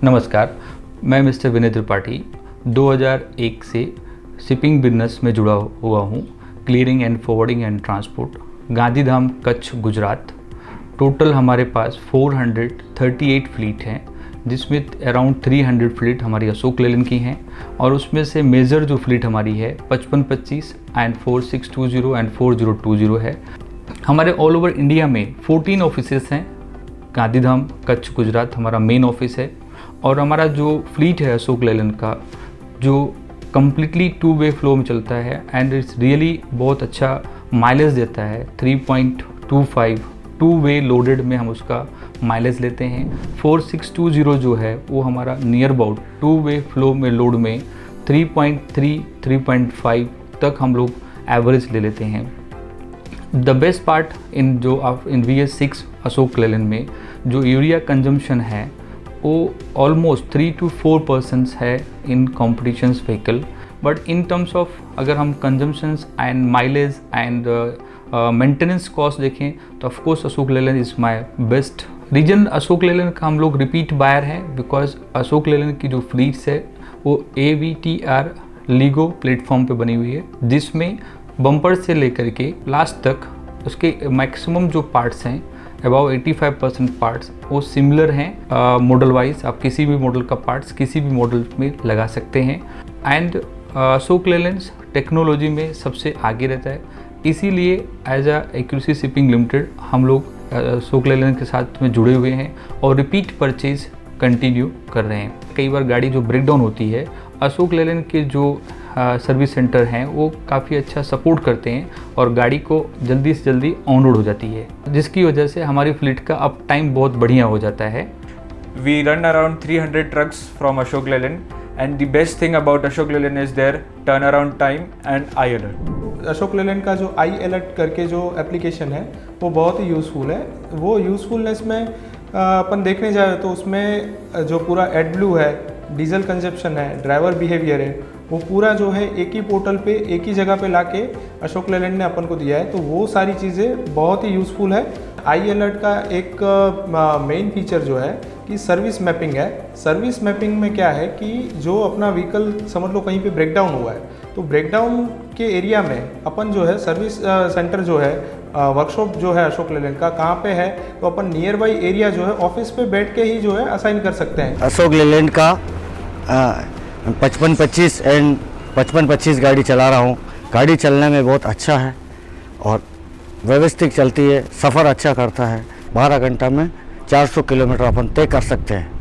नमस्कार, मैं मिस्टर विनय त्रिपाठी 2001 से शिपिंग बिजनेस में जुड़ा हुआ हूँ। Clearing and forwarding and transport, Gandhidham, Kutch, Gujarat. Total हमारे पास 438 फ्लीट हैं, जिसमें अराउंड 300 फ्लीट हमारी अशोक लेलैंड की हैं और उसमें से मेजर जो फ्लीट हमारी है 5525 एंड 4620 एंड 4020 है। हमारे ऑल ओवर इंडिया में 14 ऑफिसेस हैं। गांधीधाम, कच्छ, गुजरात हमारा मेन ऑफिस है और हमारा जो फ्लीट है अशोक लेलैंड का, जो कम्प्लीटली 2 वे फ्लो में चलता है एंड इट्स रियली बहुत अच्छा माइलेज देता है। 3.25 2 वे लोडेड में हम उसका माइलेज लेते हैं। 4620 जो है वो हमारा नियर अबाउट 2 वे फ्लो में लोड में 3.3 3.5 तक हम लोग एवरेज ले लेते हैं। The best part in VS6 Ashok Leyland में जो यूरिया कंजम्पशन है वो ऑलमोस्ट 3 to 4% है in competitions vehicle. But in terms of अगर हम consumptions and mileage and maintenance cost देखें तो of course Ashok Leyland is my best. Reason Ashok Leyland का हम लोग रिपीट बायर हैं बिकॉज अशोक लेलैंड की जो फ्लीट्स है वो AVTR लीगो प्लेटफॉर्म पे बनी हुई है, जिसमें बम्पर से लेकर के लास्ट तक उसके मैक्सिमम जो पार्ट्स हैं अबाउ 85% पार्ट्स वो सिमिलर हैं। मॉडल वाइज आप किसी भी मॉडल का पार्ट्स किसी भी मॉडल में लगा सकते हैं एंड अशोक लेलैंड टेक्नोलॉजी में सबसे आगे रहता है। इसीलिए एज एक्यूरेसी शिपिंग लिमिटेड हम लोग अशोक लेलैंड के साथ में जुड़े हुए हैं और रिपीट परचेज कंटिन्यू कर रहे हैं। कई बार गाड़ी जो ब्रेक डाउन होती है, अशोक लेलैंड के जो सर्विस सेंटर हैं वो काफ़ी अच्छा सपोर्ट करते हैं और गाड़ी को जल्दी से जल्दी ऑन रोड हो जाती है, जिसकी वजह से हमारी फ्लीट का अप टाइम बहुत बढ़िया हो जाता है। We run around 300 trucks from Ashok Leyland and the best thing about Ashok Leyland is their turnaround time and iAlert। Ashok Leyland का जो iAlert करके जो एप्लीकेशन है वो बहुत ही यूज़फुल है। वो यूज़फुलनेस में अपन देखने जाए तो उसमें जो पूरा एडब्लू है, डीजल कंजप्शन है, ड्राइवर बिहेवियर है, वो पूरा जो है एक ही पोर्टल पे एक ही जगह पे लाके अशोक लेलैंड ने अपन को दिया है। तो वो सारी चीज़ें बहुत ही यूज़फुल है। iAlert का एक मेन फीचर जो है कि सर्विस मैपिंग है। सर्विस मैपिंग में क्या है कि जो अपना व्हीकल समझ लो कहीं पे ब्रेक डाउन हुआ है तो ब्रेक डाउन के एरिया में अपन जो है सर्विस सेंटर जो है, वर्कशॉप जो है अशोक लेलैंड का कहाँ पे है, तो अपन नियर बाई एरिया जो है ऑफिस पे बैठ के ही जो है असाइन कर सकते हैं। अशोक लेलैंड का 5525 एंड 5525 गाड़ी चला रहा हूँ। गाड़ी चलने में बहुत अच्छा है और व्यवस्थित चलती है, सफ़र अच्छा करता है। 12 घंटा में 400 किलोमीटर अपन तय कर सकते हैं।